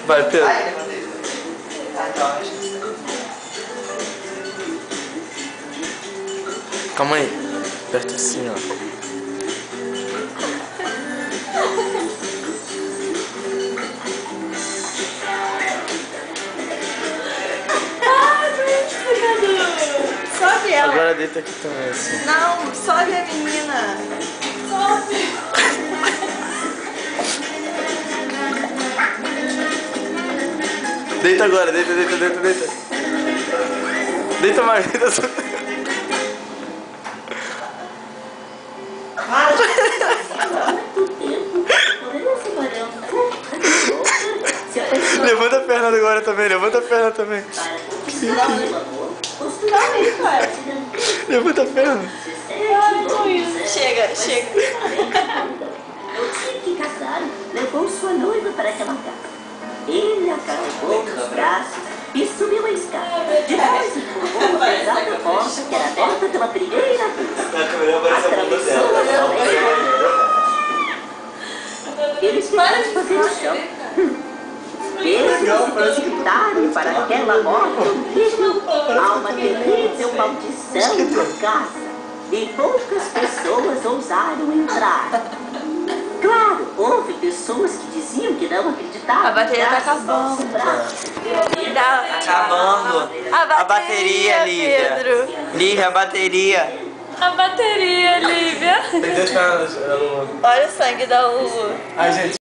Vai, Pedro. Ai, levantei. Ah, então, acho que isso. Calma aí. Aperta assim, ó. Sobe ela. Agora deita aqui também, assim. Não, sobe a menina. Sobe. Deita agora, deita. Deita mais, deita. Levanta a perna agora também, levanta a perna também. Levanta a perna. Chega. No dia que casaram, levou sua noiva para aquela casa. Ele a carregou nos braços e subiu a escada. Depois empurrou a pesada porta que era aberta pela primeira vez. Atravessou a floresta. Eles ficaram fazendo o chão. Eles se precipitaram para aquela morte horrível. Há uma terrível maldição na casa. E poucas pessoas ousaram entrar. Claro, houve pessoas que diziam que não acreditavam. A bateria tá acabando. Acabando. A bateria, Lívia. Pedro. Lívia, a bateria. A bateria, Lívia. Tem que deixar ela. Olha o sangue da Lulu. Ai, gente.